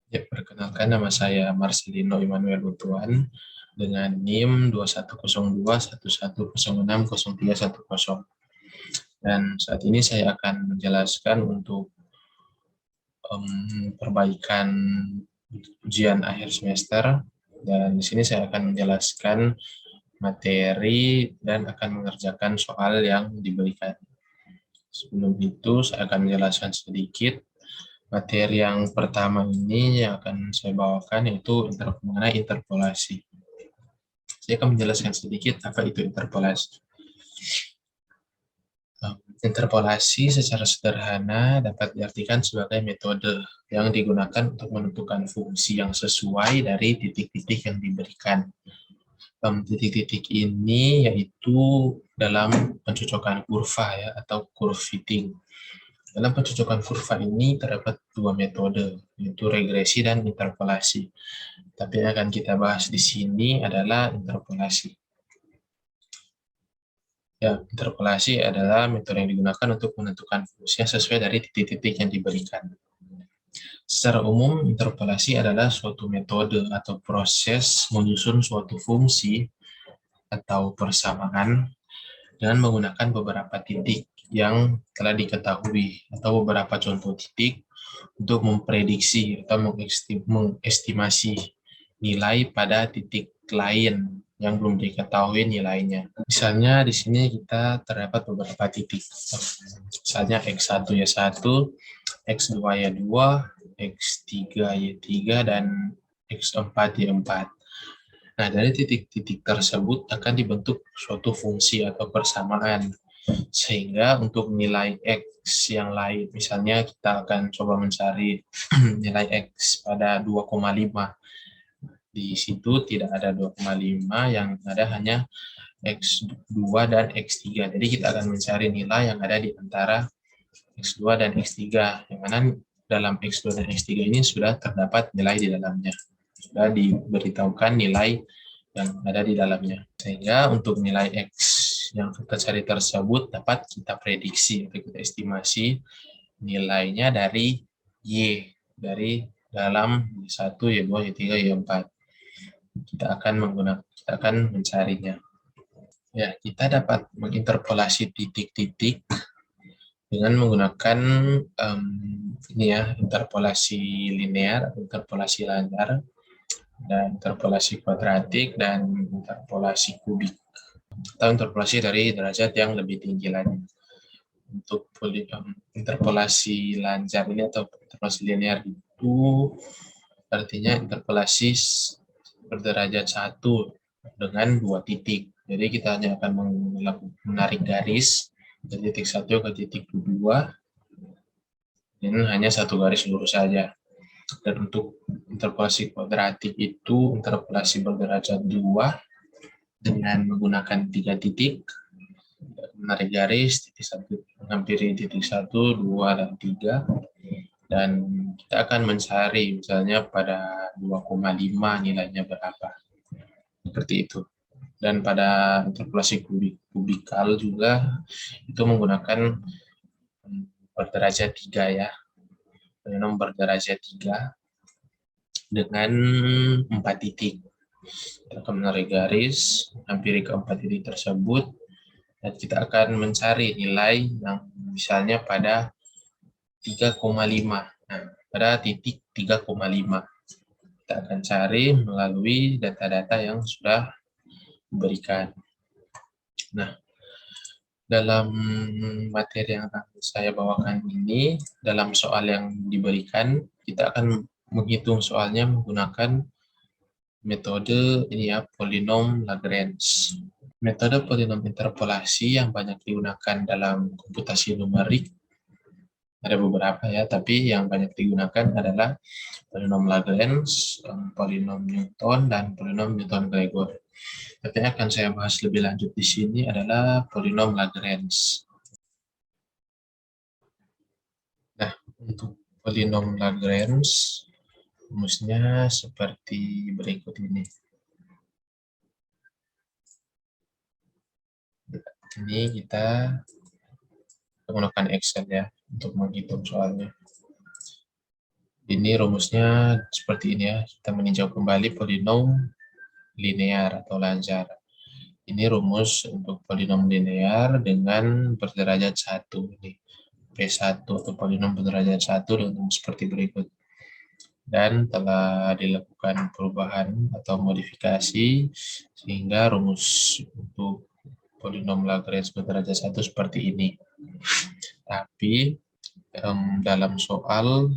Ya, perkenalkan nama saya Marcelino Immanuel Butuan dengan NIM 210211060310. Dan saat ini saya akan menjelaskan untuk perbaikan ujian akhir semester, dan di sini saya akan menjelaskan materi dan akan mengerjakan soal yang diberikan. Sebelum itu, saya akan menjelaskan sedikit materi yang pertama ini yang akan saya bawakan, yaitu mengenai interpolasi. Saya akan menjelaskan sedikit apa itu interpolasi. Interpolasi secara sederhana dapat diartikan sebagai metode yang digunakan untuk menentukan fungsi yang sesuai dari titik-titik yang diberikan. Titik-titik ini yaitu dalam pencocokan kurva ya, atau curve fitting. Dalam pencocokan kurva ini terdapat dua metode, yaitu regresi dan interpolasi. Tapi yang akan kita bahas di sini adalah interpolasi. Ya, interpolasi adalah metode yang digunakan untuk menentukan fungsi sesuai dari titik-titik yang diberikan. Secara umum, interpolasi adalah suatu metode atau proses menyusun suatu fungsi atau persamaan dengan menggunakan beberapa titik yang telah diketahui atau beberapa contoh titik untuk memprediksi atau mengestimasi nilai pada titik lain yang belum diketahui nilainya. Misalnya di sini kita terdapat beberapa titik. Misalnya X1 ya 1, X2 ya 2, X3 ya 3, dan X4 ya 4. Nah, dari titik-titik tersebut akan dibentuk suatu fungsi atau persamaan. Sehingga untuk nilai X yang lain, misalnya kita akan coba mencari nilai X pada 2,5. Di situ tidak ada 2,5, yang ada hanya X2 dan X3. Jadi kita akan mencari nilai yang ada di antara X2 dan X3, yang mana dalam X2 dan X3 ini sudah terdapat nilai di dalamnya. Sudah diberitahukan nilai yang ada di dalamnya. Sehingga untuk nilai X yang kita cari tersebut dapat kita prediksi atau kita estimasi nilainya dari Y, dari dalam Y1, Y2, Y3, Y4. Kita akan mencarinya. Ya, kita dapat menginterpolasi titik-titik dengan menggunakan ini ya, interpolasi linear, interpolasi lancar, dan interpolasi kuadratik, dan interpolasi kubik, atau interpolasi dari derajat yang lebih tinggi lagi. Untuk interpolasi lancar ini atau interpolasi linear itu artinya interpolasi berderajat 1 dengan 2 titik. Jadi kita hanya akan menarik garis dari titik 1 ke titik 2, dan hanya satu garis lurus saja. Dan untuk interpolasi kuadratik itu interpolasi berderajat 2 dengan menggunakan 3 titik, menarik garis titik 1 menghampiri titik 1, 2, dan 3, dan kita akan mencari misalnya pada 2,5 nilainya berapa, seperti itu. Dan pada interpolasi kubikal juga itu menggunakan berderajat 3 ya, polinom berderajat 3 dengan 4 titik. Kita akan menarik garis hampir ke 4 titik tersebut, dan kita akan mencari nilai yang misalnya pada 3,5. Nah, pada titik 3,5 kita akan cari melalui data-data yang sudah diberikan. Nah, dalam materi yang akan saya bawakan ini, dalam soal yang diberikan, kita akan menghitung soalnya menggunakan metode ini ya, polinom Lagrange. Metode polinom interpolasi yang banyak digunakan dalam komputasi numerik ada beberapa ya, tapi yang banyak digunakan adalah polinom Lagrange, polinom Newton, dan polinom Newton-Gregor. Tapi yang akan saya bahas lebih lanjut di sini adalah polinom Lagrange. Nah, untuk polinom Lagrange rumusnya seperti berikut ini. Ini kita menggunakan Excel ya untuk menghitung soalnya. Ini rumusnya seperti ini ya. Kita meninjau kembali polinom linear atau lancar. Ini rumus untuk polinom linear dengan berderajat 1. Ini P1 atau polinom berderajat 1 dengan seperti berikut. Dan telah dilakukan perubahan atau modifikasi sehingga rumus untuk polinom Lagrange berderajat 1 seperti ini. Tapi dalam soal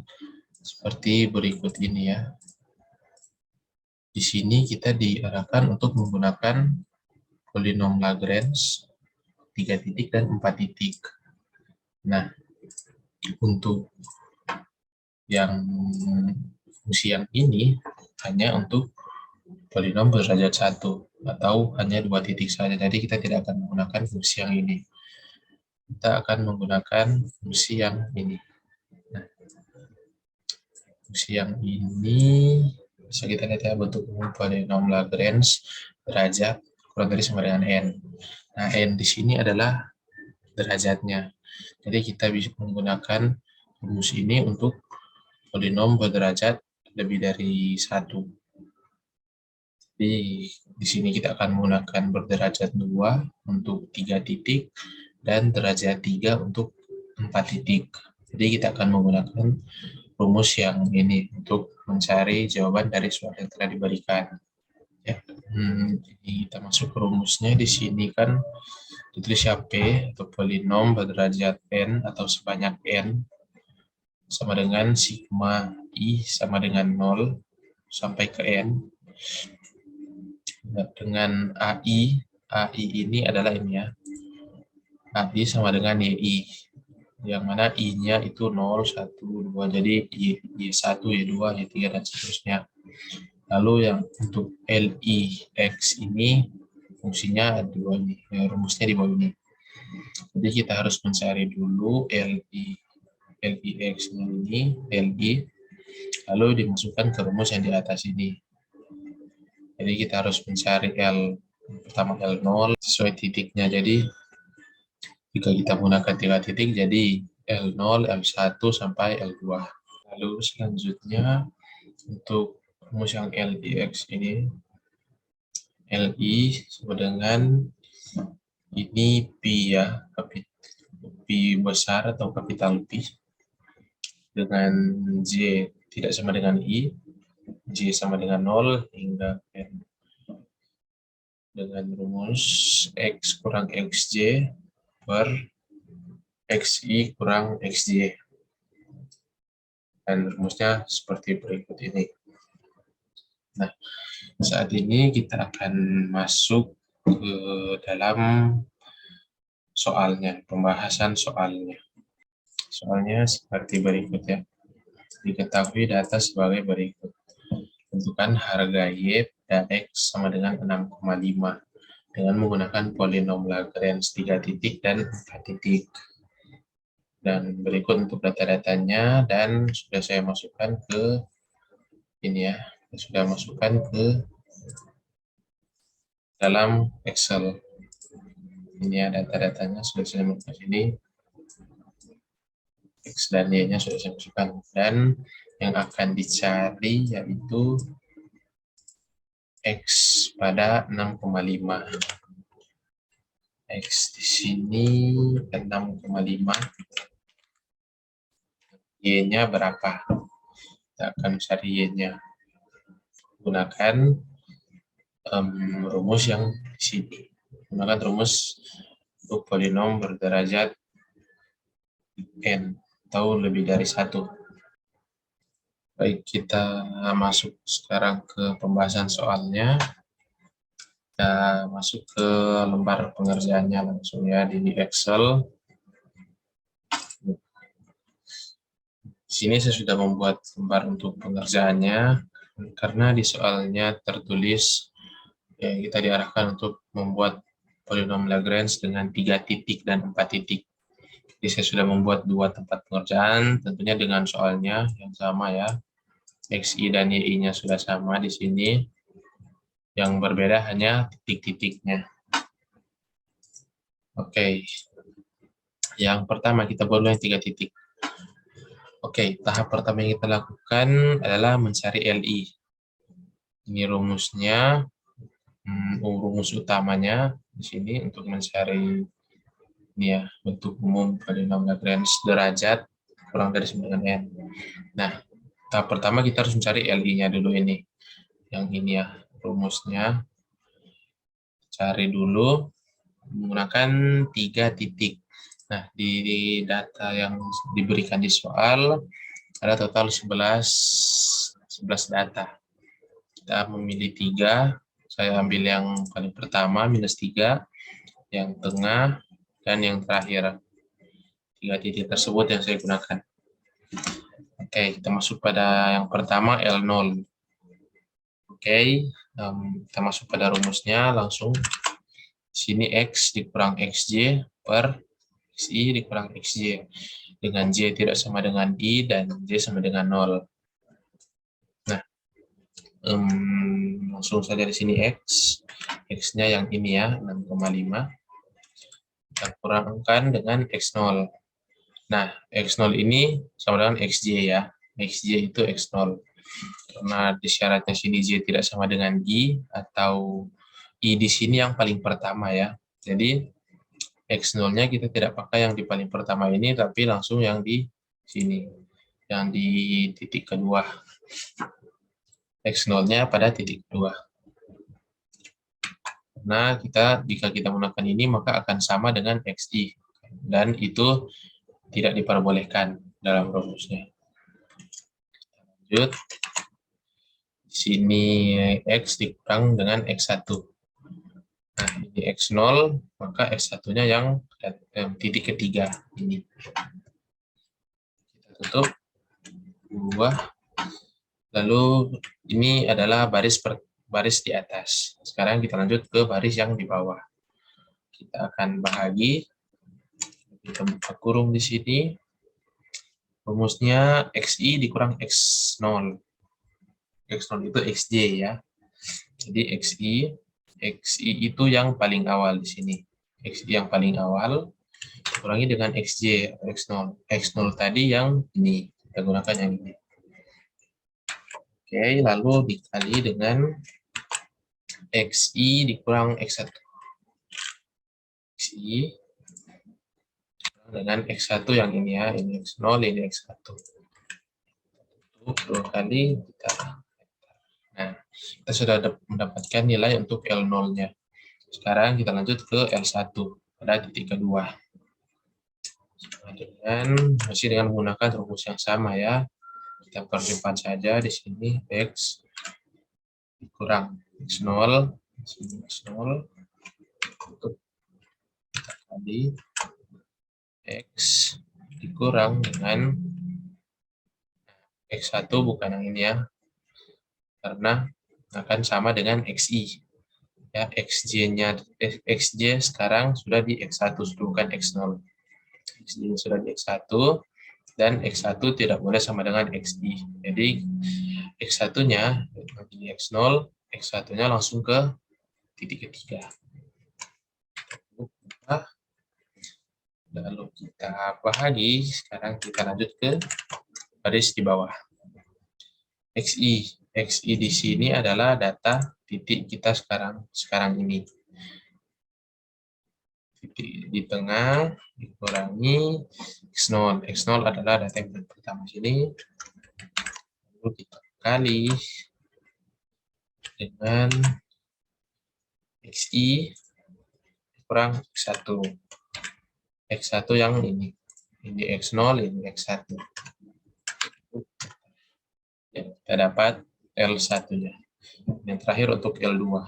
seperti berikut ini ya. Di sini kita diarahkan untuk menggunakan polinom Lagrange 3 titik dan 4 titik. Nah, untuk yang fungsi yang ini hanya untuk polinom berderajat 1 atau hanya 2 titik saja. Jadi kita tidak akan menggunakan fungsi yang ini. Kita akan menggunakan fungsi yang ini. Nah, fungsi yang ini bisa kita lihat ya, bentuk umum polinom Lagrange derajat kurang dari sama dengan n. Nah, n di sini adalah derajatnya. Jadi kita bisa menggunakan rumus ini untuk polinom berderajat lebih dari 1. Jadi di sini kita akan menggunakan berderajat 2 untuk 3 titik dan derajat 3 untuk 4 titik. Jadi kita akan menggunakan rumus yang ini untuk mencari jawaban dari soal yang telah diberikan. Ya, ini kita masuk ke rumusnya. Di sini kan ditulis P atau polinom berderajat n atau sebanyak n sama dengan sigma i sama dengan 0 sampai ke n. Dengan AI ini adalah ini ya. AI sama dengan YI. Yang mana I-nya itu 0, 1, 2, jadi Y1, Y2, Y3, dan seterusnya. Lalu yang untuk LIX ini fungsinya ada dua ini, rumusnya di bawah ini. Jadi kita harus mencari dulu LIX ini, LI, lalu dimasukkan ke rumus yang di atas ini. Jadi kita harus mencari L, pertama L0 sesuai titiknya. Jadi jika kita menggunakan 3 titik, jadi L0, L1, sampai L2. Lalu selanjutnya, untuk rumus yang LIX ini, LI sama dengan ini Pi ya, Pi besar atau kapital Pi, dengan J tidak sama dengan I, J sama dengan 0 hingga N. Dengan rumus X kurang XJ per XI kurang XJ. Dan rumusnya seperti berikut ini. Nah, saat ini kita akan masuk ke dalam soalnya, pembahasan soalnya. Soalnya seperti berikut ya. Diketahui data sebagai berikut. Tentukan harga Y pada X sama dengan 6,5 dengan menggunakan polinom Lagrange 3 titik dan 4 titik. Dan berikut untuk data-datanya, dan sudah saya masukkan ke ini ya, sudah masukkan ke dalam Excel. Ini ya data-datanya sudah saya masukkan sini. X dan Y-nya sudah saya masukkan. Dan yang akan dicari yaitu X pada 6,5. X di sini 6,5. Y-nya berapa? Kita akan cari Y-nya. Gunakan rumus yang di sini. Gunakan rumus untuk polinom berderajat n atau lebih dari 1. Baik, kita masuk sekarang ke pembahasan soalnya. Kita masuk ke lembar pengerjaannya langsung ya di Excel. Di sini saya sudah membuat lembar untuk pengerjaannya karena di soalnya tertulis ya, kita diarahkan untuk membuat polinom Lagrange dengan 3 titik dan 4 titik. Jadi saya sudah membuat 2 tempat pengerjaan, tentunya dengan soalnya yang sama ya. XI dan YI-nya sudah sama di sini. Yang berbeda hanya titik-titiknya. Oke. Yang pertama kita buat yang 3 titik. Oke, tahap pertama yang kita lakukan adalah mencari LI. Ini rumusnya, rumus utamanya di sini untuk mencari ini ya, bentuk umum polinomial range derajat kurang dari 9 n. Nah, tahap pertama kita harus mencari LI-nya dulu ini. Yang ini ya, rumusnya. Cari dulu menggunakan 3 titik. Nah, di data yang diberikan di soal ada total 11 data. Kita memilih 3. Saya ambil yang paling pertama -3, yang tengah, dan yang terakhir. 3 titik tersebut yang saya gunakan. Oke, kita masuk pada yang pertama L0. Oke, kita masuk pada rumusnya langsung. Sini X dikurang XJ per XI dikurang XJ. Dengan J tidak sama dengan I dan J sama dengan 0. Nah, langsung saja di sini X. X-nya yang ini ya, 6,5. Kita kurangkan dengan X0. Nah, X0 ini sama dengan XJ ya. XJ itu X0. Karena di syaratnya sini J tidak sama dengan I, atau I di sini yang paling pertama ya. Jadi, X0-nya kita tidak pakai yang di paling pertama ini, tapi langsung yang di sini. Yang di titik kedua. X0-nya pada titik kedua. Karena jika kita menggunakan ini, maka akan sama dengan XI. Dan itu tidak diperbolehkan dalam rumusnya. Lanjut. Di sini X dikurang dengan X1. Nah, ini X0, maka X1-nya yang titik ketiga ini. Kita tutup. 2. Lalu ini adalah baris di atas. Sekarang kita lanjut ke baris yang di bawah. Kita akan bahagi. Kita buka kurung di sini. Rumusnya XI dikurang X0. X0 itu XJ ya. Jadi XI itu yang paling awal di sini. XI yang paling awal dikurangi dengan XJ atau X0. X0 tadi yang ini. Kita gunakan yang ini. Oke, lalu dikali dengan XI dikurang X1. XI dengan X1 yang ini ya. Ini X0, ini X1. 2 kali kita. Nah, kita sudah mendapatkan nilai untuk L0-nya. Sekarang kita lanjut ke L1 pada titik kedua. Masih dengan menggunakan rumus yang sama ya. Kita percepat saja di sini X dikurang X0, X0 untuk kali X dikurang dengan X1, bukan yang ini ya, karena akan sama dengan XI. Ya, XJ sekarang sudah di X1, bukan X0. XJ sudah di X1, dan X1 tidak boleh sama dengan XI. Jadi, X1-nya di X0, X1-nya langsung ke titik ketiga. Lalu kita bahagi, sekarang kita lanjut ke baris di bawah. XI di sini adalah data titik kita sekarang ini. Titik di tengah dikurangi X0. X0 adalah data yang pertama sini. Lalu kita kali dengan XI kurang X1. X1 yang ini. Ini X0, ini X1. Ya, kita dapat L1-nya. Yang terakhir untuk L2.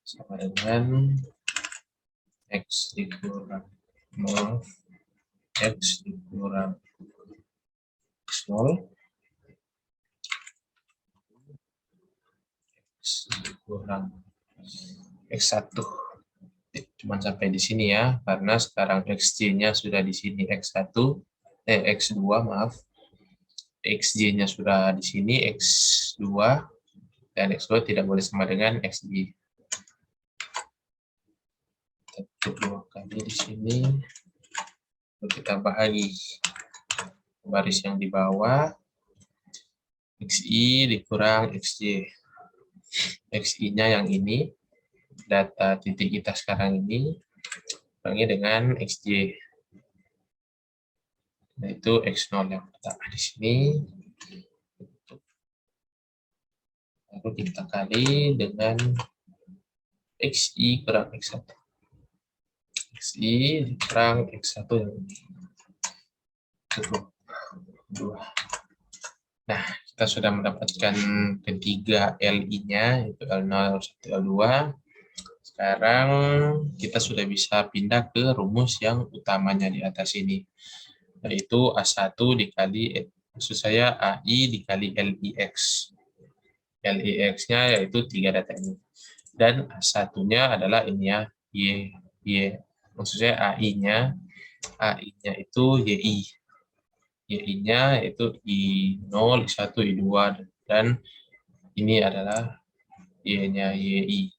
Sama dengan X dikurang 0, X dikurang X0, X dikurang X1. Cuma sampai di sini ya, karena sekarang XJ-nya sudah di sini X1, X2 maaf. XJ-nya sudah di sini X2, dan X2 tidak boleh sama dengan XJ. Kita tutup 2 kali di sini. Lalu kita bahagi. baris yang di bawah, XI dikurang XY. XI-nya yang ini, data titik kita sekarang ini, kurangi dengan XY. Yaitu X0 yang pertama di sini. Lalu kita kali dengan XI kurang X1. XI dikurang X1 yang ini. Cukup. 2. Nah, kita sudah mendapatkan ketiga LI-nya, yaitu L0, L1, L2. Sekarang kita sudah bisa pindah ke rumus yang utamanya di atas ini, yaitu A1 dikali, maksud saya AI dikali LIX. LIX-nya yaitu 3 data ini. Dan A1-nya adalah ini ya, Y. Maksud saya AI-nya itu YI. YI-nya yaitu I0, I1, I2. Dan ini adalah Y-nya YI.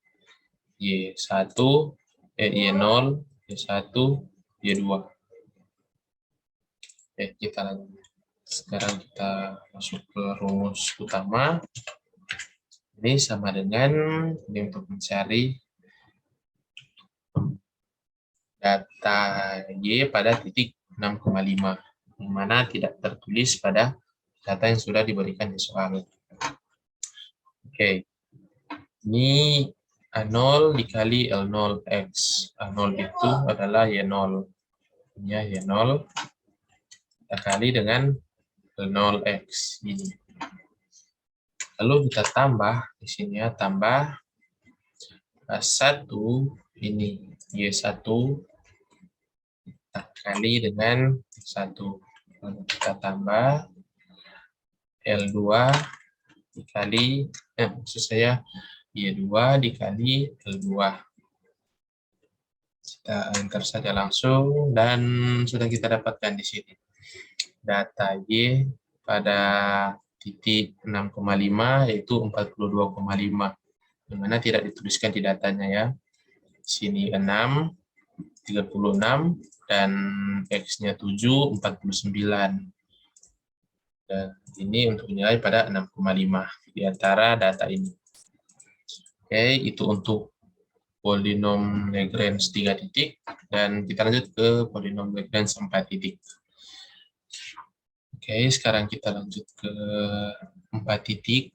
Y1, Y0, Y1, Y2. Oke, kita lanjut. Sekarang kita masuk ke rumus utama. Ini sama dengan ini untuk mencari data Y pada titik 6,5, yang mana tidak tertulis pada data yang sudah diberikan di soal. Oke, ini A0 dikali L0X. A0 itu adalah Y0. Ini Y0 kita kali dengan L0X ini. Lalu kita tambah di sini ya, tambah A1 ini Y1 kita kali dengan 1. Lalu kita tambah L2 dikali, maksud saya Y2 dikali L2. Kita enter saja langsung dan sudah kita dapatkan di sini. Data Y pada titik 6,5 yaitu 42,5. Yang mana tidak dituliskan di datanya ya. Di sini 6, 36, dan X-nya 7, 49. Dan ini untuk nilai pada 6,5 di antara data ini. Oke, itu untuk polinom Lagrange 3 titik, dan kita lanjut ke polinom Lagrange 4 titik. Oke, sekarang kita lanjut ke 4 titik.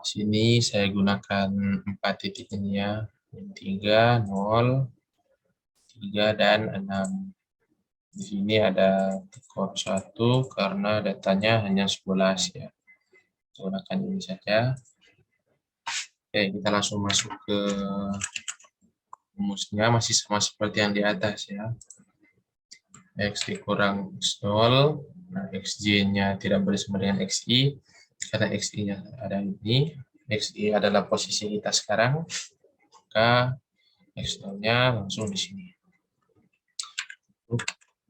Di sini saya gunakan 4 titik ini ya, 3, 0, 3, dan 6. Di sini ada dekor 1 karena datanya hanya 11 ya. Gunakan ini saja. Oke, kita langsung masuk ke rumusnya, masih sama seperti yang di atas ya. X dikurang X0, nah XJ-nya tidak bersama dengan XI, karena XI-nya ada ini. XI adalah posisi kita sekarang, maka X0-nya langsung di sini.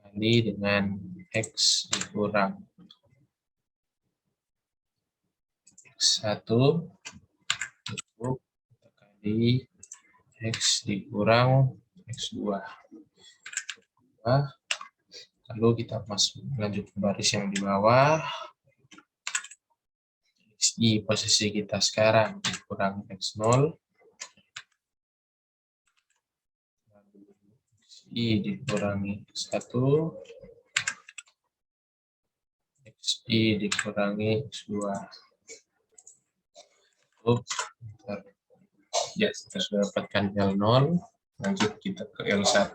Kali dengan X dikurang X1, cukup kali X dikurang X2. Lalu kita masuk lanjut ke baris yang di bawah. XI posisi kita sekarang dikurang X0. XI dikurangi X1. XI dikurangi X2. Ya, kita sudah dapatkan L0. Lanjut kita ke L1.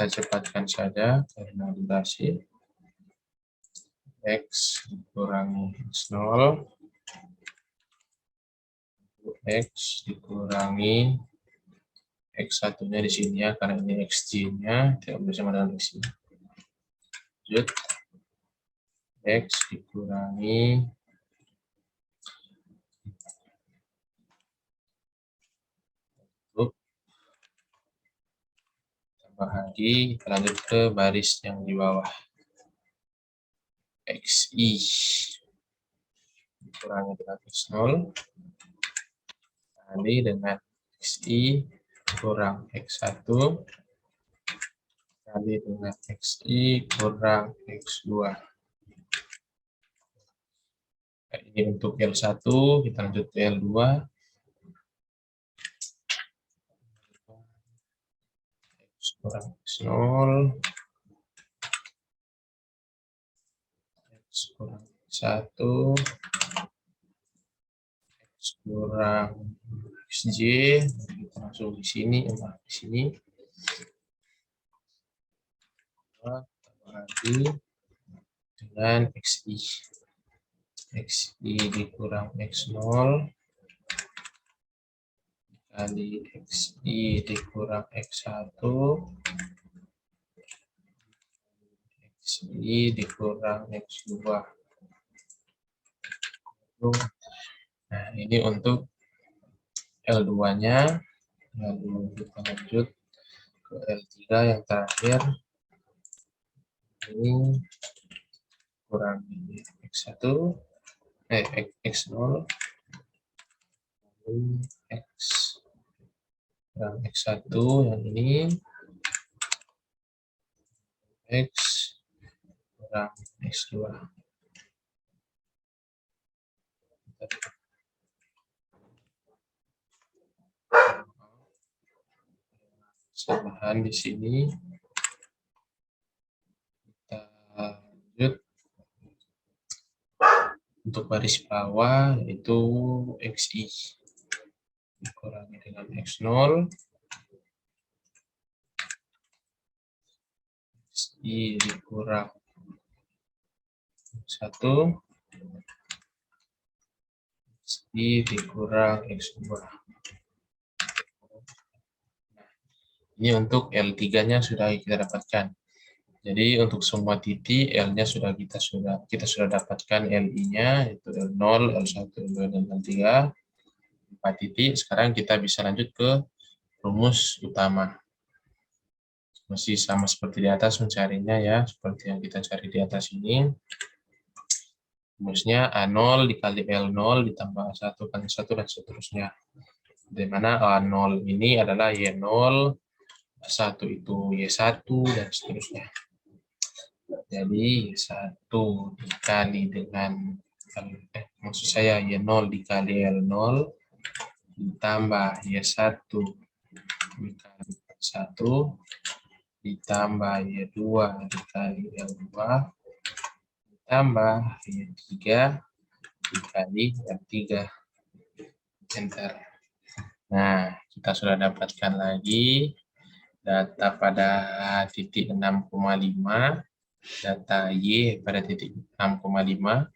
Kita cepatkan saja karena durasi. X dikurangi X0. X dikurangi X1-nya di sini ya, karena ini XJ-nya tidak bersama dengan X. Lanjut. X dikurangi tambah lagi, kita lanjut ke baris yang di bawah. XI dikurangi dengan X0 kali dengan XI kurang X1 kali dengan XI kurang X2. Nah, ini untuk L1, kita lanjut ke L2. X kurang X0, X kurang X1, X kurang XJ, kita langsung di sini, di sini. Tambah lagi dengan XI. XI dikurang X0 kali XI dikurang X1 XI dikurang X2. Nah, ini untuk L2-nya. Lalu kita lanjut ke L3 yang terakhir. Ini kurang X1, X0, lalu X kurang X1 yang ini, X kurang X2. Kesalahan di sini. Kita lanjut untuk baris bawah, yaitu XI dikurangi dengan X0, XI dikurang X1, XI dikurang X2. Ini untuk L3-nya sudah kita dapatkan. Jadi untuk semua titik L-nya kita sudah dapatkan LI-nya, yaitu L0, L1, L2, dan L3. 4 titik. Sekarang kita bisa lanjut ke rumus utama. Masih sama seperti di atas mencarinya ya, seperti yang kita cari di atas ini. Rumusnya A0 dikali L0 ditambah 1 kali 1 dan seterusnya. Di mana A0 ini adalah Y0, 1 itu Y1 dan seterusnya. Jadi 1 dikali dengan maksud saya Y0 dikali L0 ditambah Y1 dikali 1 ditambah Y2 dikali L2 ditambah Y3 dikali L3. Enter. Nah, kita sudah dapatkan lagi data pada titik 6,5, data Y pada titik 6,5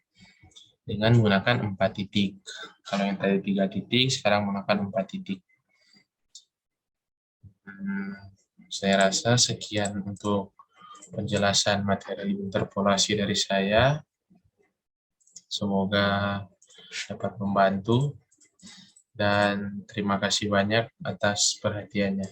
dengan menggunakan 4 titik. Kalau yang tadi 3 titik, sekarang menggunakan 4 titik. Saya rasa sekian untuk penjelasan materi interpolasi dari saya. Semoga dapat membantu dan terima kasih banyak atas perhatiannya.